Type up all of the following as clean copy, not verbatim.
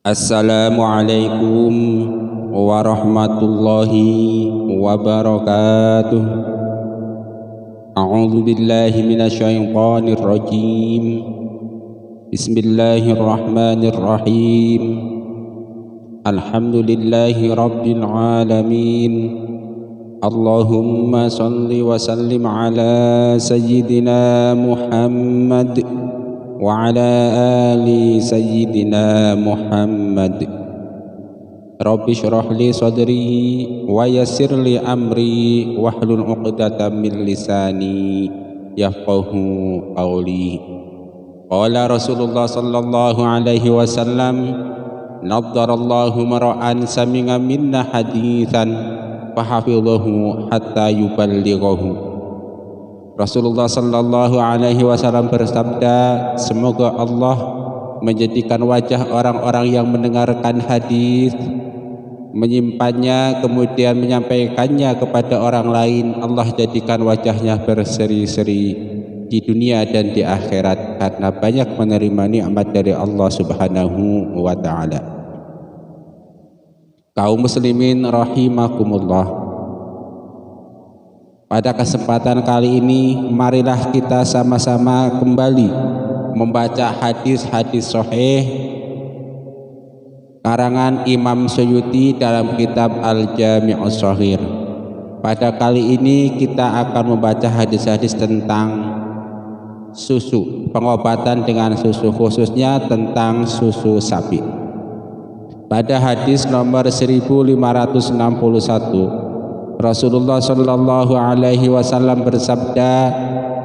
Assalamualaikum warahmatullahi wabarakatuh. A'udzu billahi minasyaitonir rajim. Bismillahirrahmanirrahim. Alhamdulillahi rabbil alamin. Allahumma salli wa sallim ala sayyidina Muhammad wa ala ali sayyidina Muhammad. Rabbi shrah li sadri wa yassir li amri wahlul 'uqdatam min lisani yafqahu qawli. Qala Rasulullah sallallahu alaihi wasallam, naddarallahu mar'an sami'a minna haditsan fahafidhahu hatta yuballighahu. Rasulullah sallallahu alaihi wasallam bersabda, semoga Allah menjadikan wajah orang-orang yang mendengarkan hadis, menyimpannya kemudian menyampaikannya kepada orang lain, Allah jadikan wajahnya berseri-seri di dunia dan di akhirat karena banyak menerima nikmat dari Allah Subhanahu wa taala. Kaum muslimin rahimakumullah. Pada kesempatan kali ini, marilah kita sama-sama kembali membaca hadis-hadis sahih karangan Imam Suyuti dalam kitab Al-Jami' Shaghir. Pada kali ini kita akan membaca hadis-hadis tentang susu, pengobatan dengan susu, khususnya tentang susu sapi. Pada hadis nomor 1561, Rasulullah sallallahu alaihi wasallam bersabda,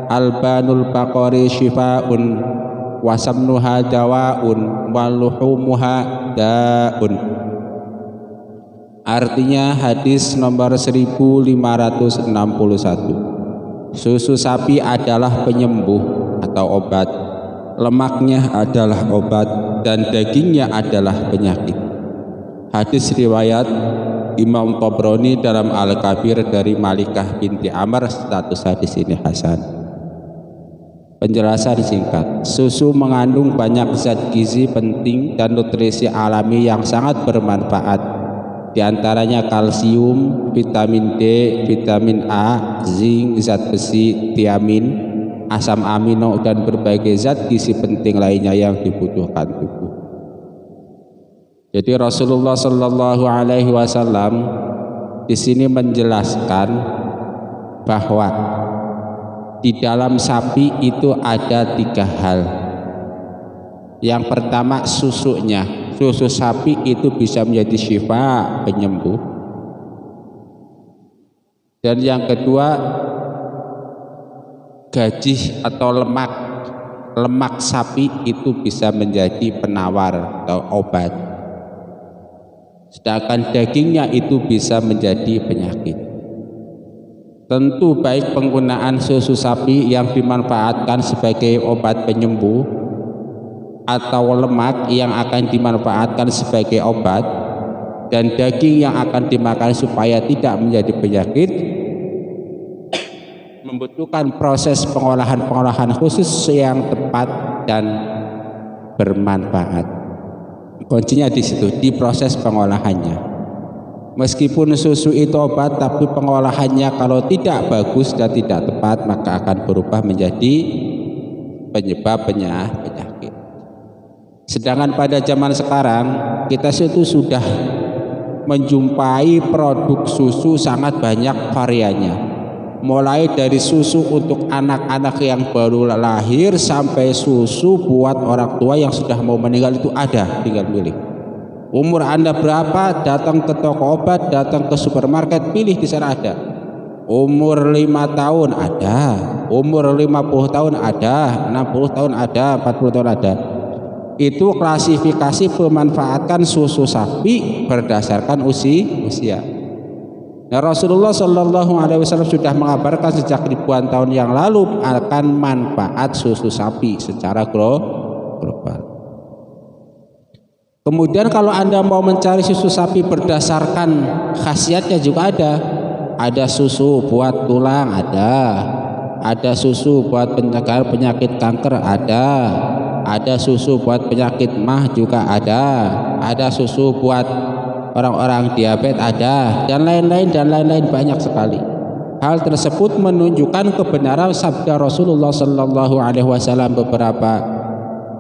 albanul baqari shifaun wa samnuha dawaun wa luhumuha daun. Artinya hadis nomor 1561, susu sapi adalah penyembuh atau obat, lemaknya adalah obat, dan dagingnya adalah penyakit. Hadis riwayat Imam Tabrani dalam Al-Kabir dari Malikah binti Amr. Status hadis ini hasan. Penjelasan singkat, susu mengandung banyak zat gizi penting dan nutrisi alami yang sangat bermanfaat. Di antaranya kalsium, vitamin D, vitamin A, zinc, zat besi, tiamin, asam amino, dan berbagai zat gizi penting lainnya yang dibutuhkan tubuh. Jadi Rasulullah Sallallahu Alaihi Wasallam di sini menjelaskan bahwa di dalam sapi itu ada 3 hal. Yang pertama susunya, susu sapi itu bisa menjadi syifa, penyembuh. Dan yang kedua gajih atau lemak sapi itu bisa menjadi penawar atau obat. Sedangkan dagingnya itu bisa menjadi penyakit. Tentu baik penggunaan susu sapi yang dimanfaatkan sebagai obat penyembuh atau lemak yang akan dimanfaatkan sebagai obat dan daging yang akan dimakan supaya tidak menjadi penyakit membutuhkan proses pengolahan khusus yang tepat dan bermanfaat. Kuncinya di situ, di proses pengolahannya. Meskipun susu itu obat, tapi pengolahannya kalau tidak bagus dan tidak tepat, maka akan berubah menjadi penyebab penyakit. Sedangkan pada zaman sekarang, kita itu sudah menjumpai produk susu sangat banyak variannya. Mulai dari susu untuk anak-anak yang baru lahir sampai susu buat orang tua yang sudah mau meninggal itu ada, tinggal pilih. Umur Anda berapa, datang ke toko obat, datang ke supermarket, pilih, di sana ada. Umur 5 tahun ada, umur 50 tahun ada, 60 tahun ada, 40 tahun ada. Itu klasifikasi pemanfaatan susu sapi berdasarkan usia. Nah, Rasulullah Shallallahu Alaihi Wasallam sudah mengabarkan sejak ribuan tahun yang lalu akan manfaat susu sapi secara global. Kemudian kalau Anda mau mencari susu sapi berdasarkan khasiatnya juga ada. Ada susu buat tulang, ada susu buat pencegahan penyakit kanker, ada susu buat penyakit mah juga ada susu buat orang-orang diabetes ada, dan lain-lain banyak sekali. Hal tersebut menunjukkan kebenaran sabda Rasulullah Sallallahu Alaihi Wasallam beberapa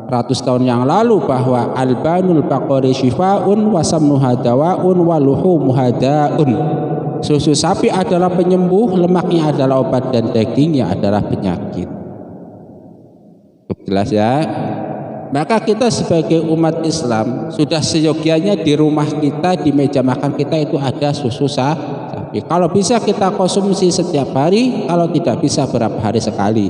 ratus tahun yang lalu bahwa albanul baqari shifaun wasamnuha dawaun waluhumuha daun. Susu sapi adalah penyembuh, lemaknya adalah obat, dan dagingnya adalah penyakit. Jelas ya? Maka kita sebagai umat Islam sudah seyogianya di rumah kita, di meja makan kita itu ada susu sapi. Kalau bisa kita konsumsi setiap hari, kalau tidak bisa berapa hari sekali.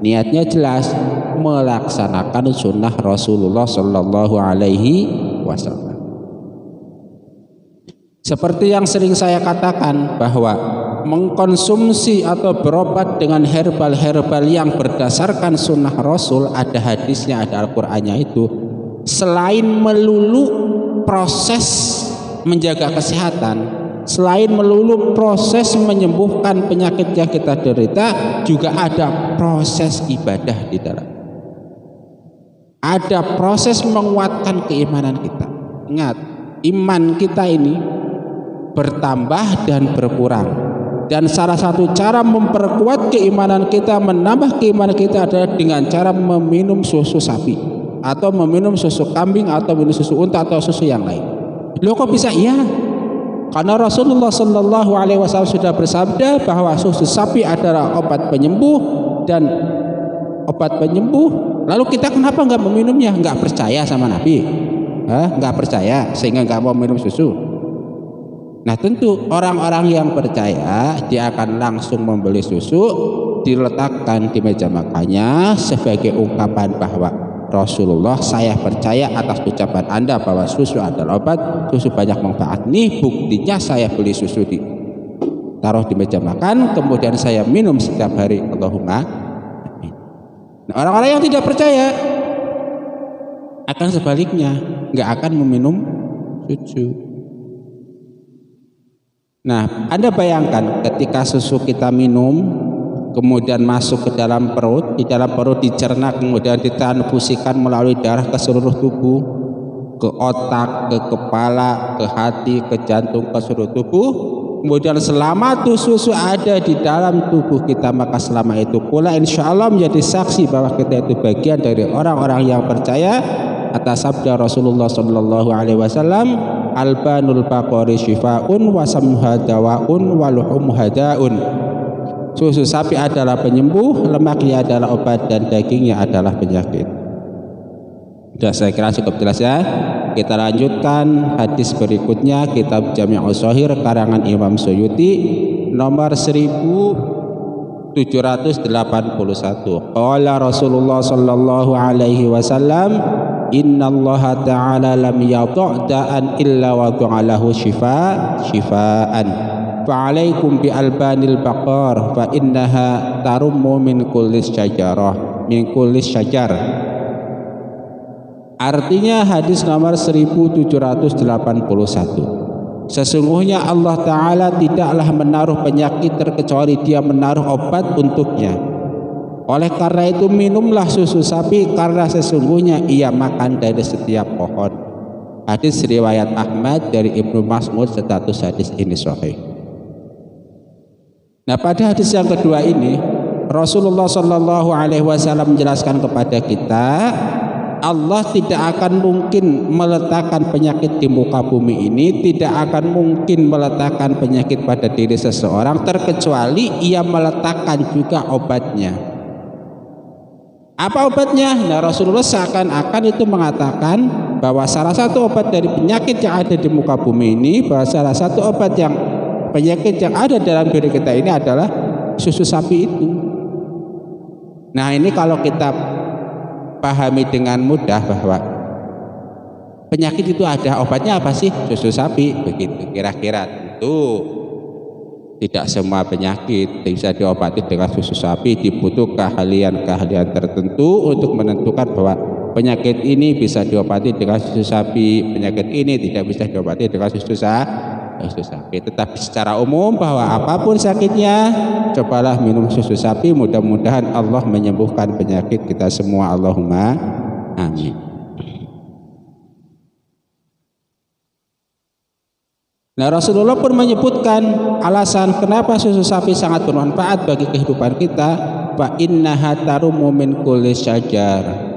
Niatnya jelas, melaksanakan sunnah Rasulullah Sallallahu Alaihi Wasallam. Seperti yang sering saya katakan bahwa mengkonsumsi atau berobat dengan herbal-herbal yang berdasarkan sunnah Rasul, ada hadisnya, ada Al-Qur'annya itu, selain melulu proses menjaga kesehatan, selain melulu proses menyembuhkan penyakit yang kita derita, juga ada proses ibadah di dalam. Ada proses menguatkan keimanan kita. Ingat, iman kita ini bertambah dan berkurang, dan salah satu cara memperkuat keimanan kita, menambah keimanan kita adalah dengan cara meminum susu sapi atau meminum susu kambing atau minum susu unta atau susu yang lain. Loh kok bisa? Iya, karena Rasulullah Sallallahu Alaihi Wasallam sudah bersabda bahwa susu sapi adalah obat penyembuh dan obat penyembuh. Lalu kita kenapa nggak meminumnya? Nggak percaya sama Nabi? Nggak percaya sehingga nggak mau minum susu? Nah tentu orang-orang yang percaya dia akan langsung membeli susu, diletakkan di meja makannya sebagai ungkapan bahwa Rasulullah, saya percaya atas ucapan Anda bahwa susu adalah obat, susu banyak manfaat. Nih buktinya, saya beli susu taruh di meja makan, kemudian saya minum setiap hari. Allahumma amin. Nah, orang-orang yang tidak percaya akan sebaliknya, nggak akan meminum susu. Nah, Anda bayangkan ketika susu kita minum, kemudian masuk ke dalam perut, di dalam perut dicerna, kemudian ditransfusikan melalui darah ke seluruh tubuh, ke otak, ke kepala, ke hati, ke jantung, ke seluruh tubuh. Kemudian selama itu susu ada di dalam tubuh kita, maka selama itu pula insya Allah menjadi saksi bahwa kita itu bagian dari orang-orang yang percaya atas sabda Rasulullah Sallallahu Alaihi Wasallam, albanul baqari shifaun wasamnuha dawaun waluhumuha daun. Susu sapi adalah penyembuh, lemaknya adalah obat, dan dagingnya adalah penyakit. Sudah, saya kira cukup jelas ya. Kita lanjutkan hadis berikutnya, kitab Jami'us Shahih karangan Imam Suyuti nomor 1781. Qala Rasulullah Sallallahu Alaihi Wasallam, innallaha ta'ala lam yadha' da'an illa wada'alahu shifaan. Fa'alaikum bi albanil baqar fa innaha tarummu min kulli syajar. Artinya hadis nomor 1781. Sesungguhnya Allah Ta'ala tidaklah menaruh penyakit terkecuali Dia menaruh obat untuknya. Oleh karena itu minumlah susu sapi, karena sesungguhnya ia makan dari setiap pohon. Hadis riwayat Ahmad dari Ibnu Mas'ud, status hadis ini sahih. Nah, pada hadis yang kedua ini Rasulullah Sallallahu Alaihi Wasallam menjelaskan kepada kita, Allah tidak akan mungkin meletakkan penyakit di muka bumi ini, tidak akan mungkin meletakkan penyakit pada diri seseorang terkecuali ia meletakkan juga obatnya. Apa obatnya? Nah, Rasulullah seakan-akan itu mengatakan bahwa salah satu obat dari penyakit yang ada di muka bumi ini, bahwa salah satu obat yang penyakit yang ada dalam diri kita ini adalah susu sapi itu. Nah, ini kalau kita pahami dengan mudah bahwa penyakit itu ada obatnya, apa sih? Susu sapi, begitu kira-kira. Tentu tidak semua penyakit bisa diobati dengan susu sapi, dibutuhkan keahlian tertentu untuk menentukan bahwa penyakit ini bisa diobati dengan susu sapi, penyakit ini tidak bisa diobati dengan susu sapi. Tetapi secara umum bahwa apapun sakitnya, cobalah minum susu sapi, mudah-mudahan Allah menyembuhkan penyakit kita semua. Allahumma Amin. Nah, Rasulullah pun menyebutkan alasan kenapa susu sapi sangat bermanfaat bagi kehidupan kita. Fa innaha tarumu min kulli syajar.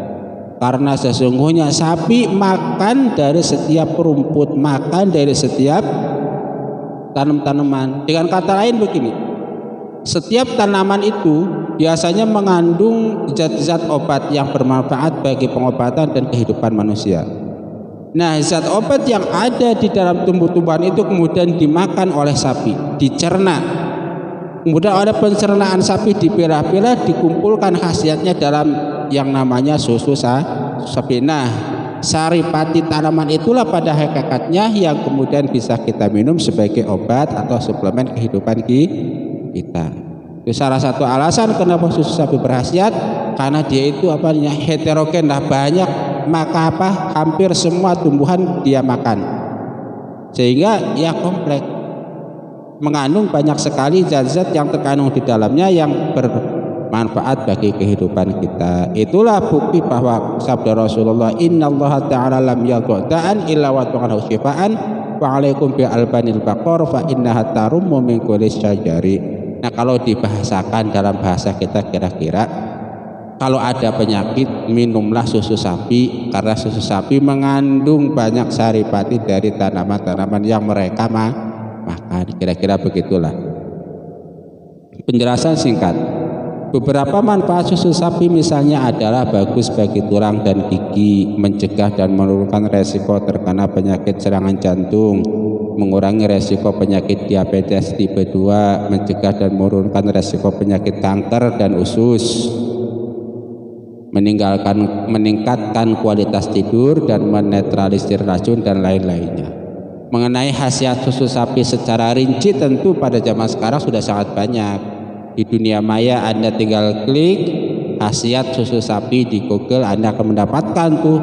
Karena sesungguhnya sapi makan dari setiap rumput, makan dari setiap tanaman. Dengan kata lain begini, setiap tanaman itu biasanya mengandung zat-zat obat yang bermanfaat bagi pengobatan dan kehidupan manusia. Nah, zat obat yang ada di dalam tumbuh-tumbuhan itu kemudian dimakan oleh sapi, dicerna. Kemudian ada pencernaan sapi, dipilah-pilah, dikumpulkan khasiatnya dalam yang namanya susu sapi. Nah, saripati tanaman itulah pada hakikatnya yang kemudian bisa kita minum sebagai obat atau suplemen kehidupan kita. Itu salah satu alasan kenapa susu sapi berkhasiat, karena dia itu heterogen, banyak. Maka hampir semua tumbuhan dia makan, sehingga ya kompleks, mengandung banyak sekali zat-zat yang terkandung di dalamnya yang bermanfaat bagi kehidupan kita. Itulah bukti bahwa sabda Rasulullah, innallaha ta'ala lam yadh'an illa wa ta'ala syifaan wa 'alaikum bi albanil baqar fa innaha tarumu min kulli syajari. Nah, kalau dibahasakan dalam bahasa kita kira-kira, kalau ada penyakit minumlah susu sapi, karena susu sapi mengandung banyak saripati dari tanaman-tanaman yang mereka makan. Kira-kira begitulah penjelasan singkat. Beberapa manfaat susu sapi misalnya adalah bagus bagi tulang dan gigi, mencegah dan menurunkan resiko terkena penyakit serangan jantung, mengurangi resiko penyakit diabetes tipe 2, mencegah dan menurunkan resiko penyakit kanker dan usus, meningkatkan kualitas tidur dan menetralisir racun dan lain-lainnya. Mengenai khasiat susu sapi secara rinci tentu pada zaman sekarang sudah sangat banyak. Di dunia maya Anda tinggal klik khasiat susu sapi di Google, Anda akan mendapatkan tuh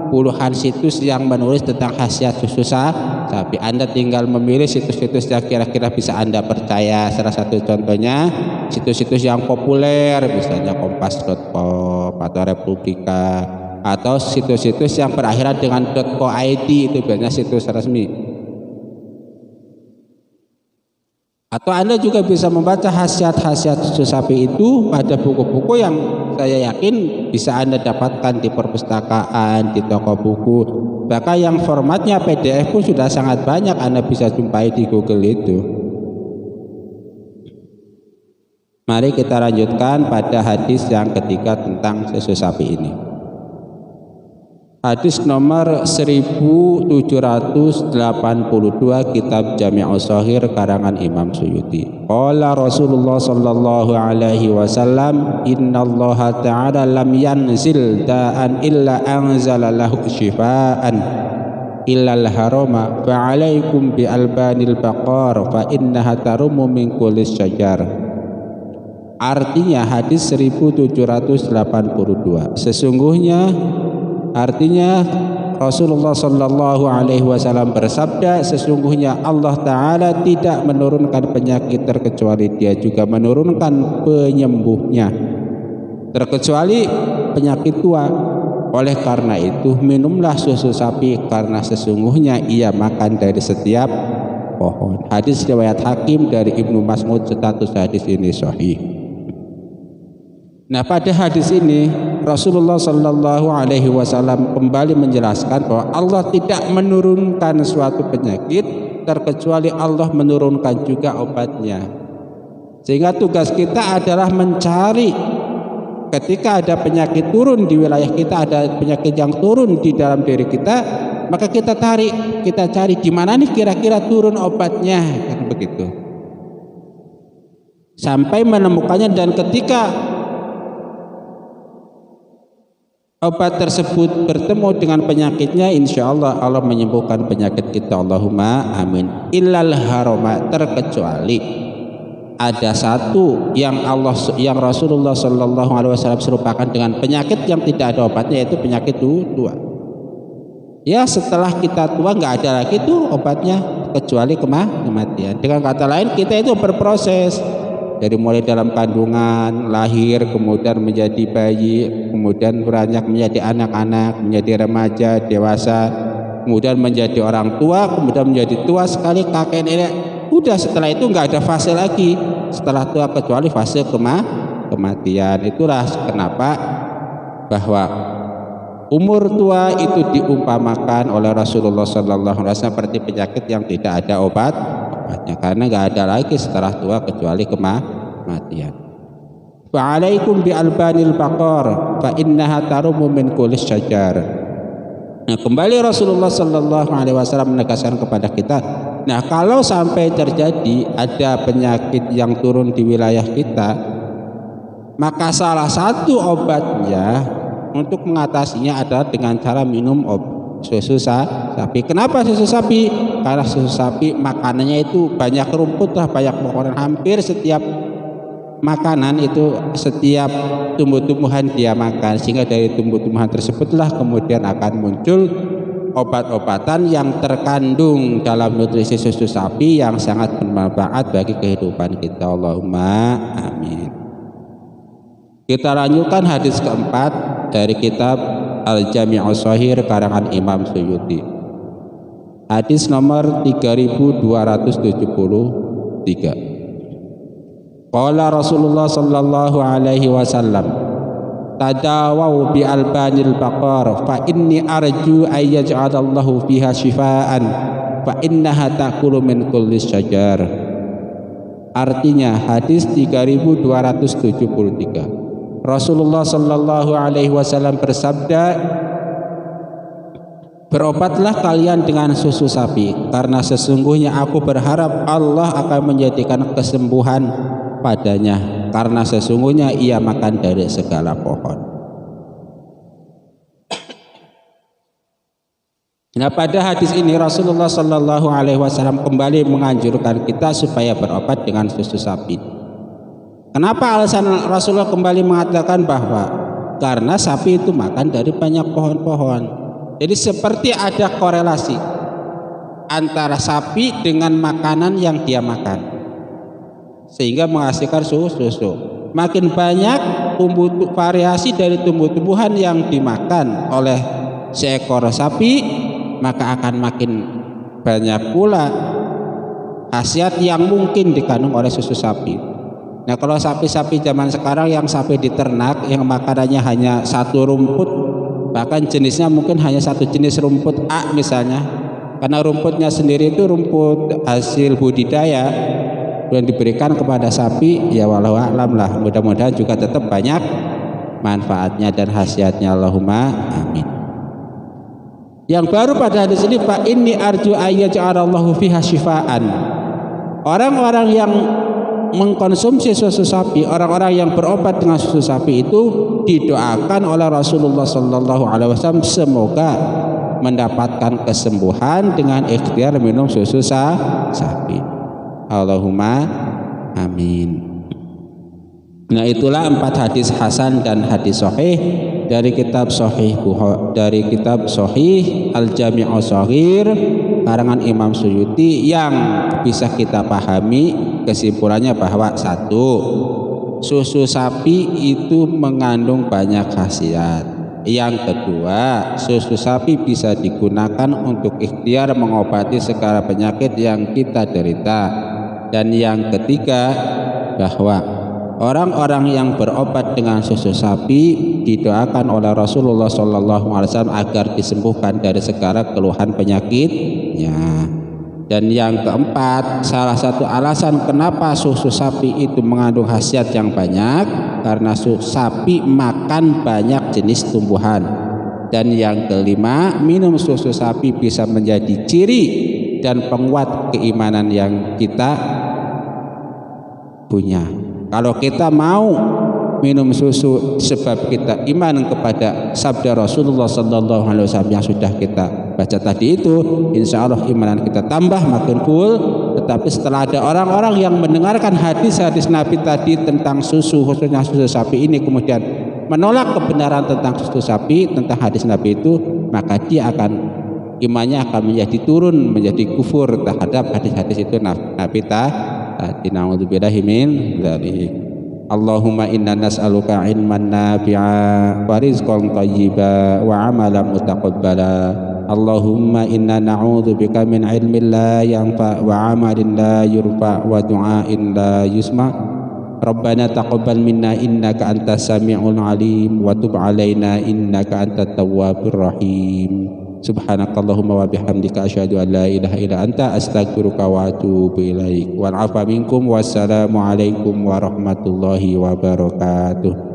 puluhan situs yang menulis tentang khasiat susu sapi. Anda tinggal memilih situs-situs yang kira-kira bisa Anda percaya. Salah satu contohnya situs-situs yang populer, misalnya kompas.com atau Republika, atau situs-situs yang berakhiran dengan .co.id, itu biasanya situs resmi. Atau Anda juga bisa membaca khasiat-khasiat susu sapi itu pada buku-buku yang saya yakin bisa Anda dapatkan di perpustakaan, di toko buku. Bahkan yang formatnya PDF pun sudah sangat banyak Anda bisa jumpai di Google itu. Mari kita lanjutkan pada hadis yang ketiga tentang susu sapi ini. Hadis nomor 1782, kitab Jami'us Shaghir karangan Imam Suyuti. Qala Rasulullah sallallahu alaihi wasallam, innallaha ta'ala lam yanzil da'an illa anzala lahu syifaan illal harama fa alaikum bi albanil baqar fa innaha tarumu min kulli syajar. Artinya hadis 1782, artinya Rasulullah Shallallahu Alaihi Wasallam bersabda, sesungguhnya Allah Taala tidak menurunkan penyakit terkecuali Dia juga menurunkan penyembuhnya, terkecuali penyakit tua. Oleh karena itu minumlah susu sapi, karena sesungguhnya ia makan dari setiap pohon. Hadis riwayat Hakim dari Ibnu Mas'ud, status hadis ini sahih. Nah, pada hadis ini Rasulullah Shallallahu Alaihi Wasallam kembali menjelaskan bahwa Allah tidak menurunkan suatu penyakit terkecuali Allah menurunkan juga obatnya. Sehingga tugas kita adalah mencari, ketika ada penyakit turun di wilayah kita, ada penyakit yang turun di dalam diri kita, maka kita cari di mana nih kira-kira turun obatnya, kan begitu. Sampai menemukannya, dan ketika obat tersebut bertemu dengan penyakitnya, insya Allah Allah menyembuhkan penyakit kita. Allahumma amin. Illal haroma, terkecuali ada satu yang Rasulullah Shallallahu Alaihi Wasallam serupakan dengan penyakit yang tidak ada obatnya, yaitu penyakit tua. Ya, setelah kita tua nggak ada lagi tuh obatnya kecuali kematian. Dengan kata lain, kita itu berproses. dari mulai dalam kandungan, lahir, kemudian menjadi bayi, kemudian beranjak menjadi anak-anak, menjadi remaja, dewasa, kemudian menjadi orang tua, kemudian menjadi tua sekali, kakek nenek. Udah, setelah itu nggak ada fase lagi setelah tua kecuali fase kematian. Itulah kenapa bahwa umur tua itu diumpamakan oleh Rasulullah SAW seperti penyakit yang tidak ada obatnya, karena nggak ada lagi setelah tua kecuali kematian. Fa'alaikum bi albanil baqar fa innaha tarumu min kulli syajar. Nah, kembali Rasulullah SAW menegaskan kepada kita, nah kalau sampai terjadi ada penyakit yang turun di wilayah kita, maka salah satu obatnya untuk mengatasinya adalah dengan cara minum susu sapi. Kenapa susu sapi? Karena susu sapi makanannya itu banyak rumput lah, banyak pohon, hampir setiap makanan itu setiap tumbuh-tumbuhan dia makan, sehingga dari tumbuh-tumbuhan tersebutlah kemudian akan muncul obat-obatan yang terkandung dalam nutrisi susu sapi yang sangat bermanfaat bagi kehidupan kita. Allahumma amin. Kita lanjutkan hadis keempat dari kitab Al-Jami'us Shahih karangan Imam Suyuti. Hadis nomor 3273. Qala Rasulullah sallallahu alaihi wasallam, tadawau bi albanil baqar fa inni arju ay yaj'alallahu fiha shifaan fa innaha ta'kulu min kulli syajar. Artinya hadis 3273. Rasulullah sallallahu alaihi wasallam bersabda, berobatlah kalian dengan susu sapi, karena sesungguhnya aku berharap Allah akan menjadikan kesembuhan padanya, karena sesungguhnya ia makan dari segala pohon. Nah, pada hadis ini Rasulullah sallallahu alaihi wasallam kembali menganjurkan kita supaya berobat dengan susu sapi. Kenapa alasan Rasulullah kembali mengatakan bahwa karena sapi itu makan dari banyak pohon-pohon. Jadi seperti ada korelasi antara sapi dengan makanan yang dia makan, sehingga menghasilkan susu. Makin banyak variasi dari tumbuh-tumbuhan yang dimakan oleh seekor sapi, maka akan makin banyak pula khasiat yang mungkin dikandung oleh susu sapi. Nah, kalau sapi-sapi zaman sekarang yang sapi diternak yang makanannya hanya satu rumput, bahkan jenisnya mungkin hanya satu jenis rumput A misalnya, karena rumputnya sendiri itu rumput hasil budidaya yang diberikan kepada sapi, ya walau alam lah, mudah-mudahan juga tetap banyak manfaatnya dan khasiatnya. Allahumma amin. Yang baru pada hadis ini, fa inni arju ayyaj'alallahu fiha syifaan. Orang-orang yang mengkonsumsi susu sapi, orang-orang yang berobat dengan susu sapi itu didoakan oleh Rasulullah sallallahu alaihi wasallam semoga mendapatkan kesembuhan dengan ikhtiar minum susu sapi. Allahumma amin. Nah, itulah 4 hadis hasan dan hadis sahih dari kitab Sahih Al-Jami'us Shahih karangan Imam Suyuti, yang bisa kita pahami kesimpulannya bahwa satu, susu sapi itu mengandung banyak khasiat. Yang kedua, susu sapi bisa digunakan untuk ikhtiar mengobati segala penyakit yang kita derita. Dan yang ketiga, bahwa orang-orang yang berobat dengan susu sapi didoakan oleh Rasulullah SAW agar disembuhkan dari segala keluhan penyakitnya. Dan yang keempat, salah satu alasan kenapa susu sapi itu mengandung khasiat yang banyak karena sapi makan banyak jenis tumbuhan. Dan yang kelima, minum susu sapi bisa menjadi ciri dan penguat keimanan yang kita punya. Kalau kita mau minum susu sebab kita iman kepada sabda Rasulullah SAW yang sudah kita baca tadi itu, insya Allah imanan kita tambah makin full. Tetapi setelah ada orang-orang yang mendengarkan hadis-hadis Nabi tadi tentang susu, khususnya susu sapi ini, kemudian menolak kebenaran tentang susu sapi, tentang hadis Nabi itu, maka dia akan imannya akan menjadi turun, menjadi kufur terhadap hadis-hadis itu Nabi Na'udzubillahi min dzalik. Allahumma inna nas'aluka ilman nafi'a wa rizqan thayyiba wa amalan mutaqabbala. Allahumma inna na'udzubika min ilmin la yanfa' wa amalin la yurfa' wa du'ain la yusma'. Rabbana taqabbal minna innaka antas sami'ul alim wa tub 'alaina innaka antat tawwabur rahim. Subhanakallahumma wa bihamdika asyhadu an la ilaha illa anta astaghfiruka wa atubu ilaik. Wal 'afwa minkum wassalamu alaikum warahmatullahi wabarakatuh.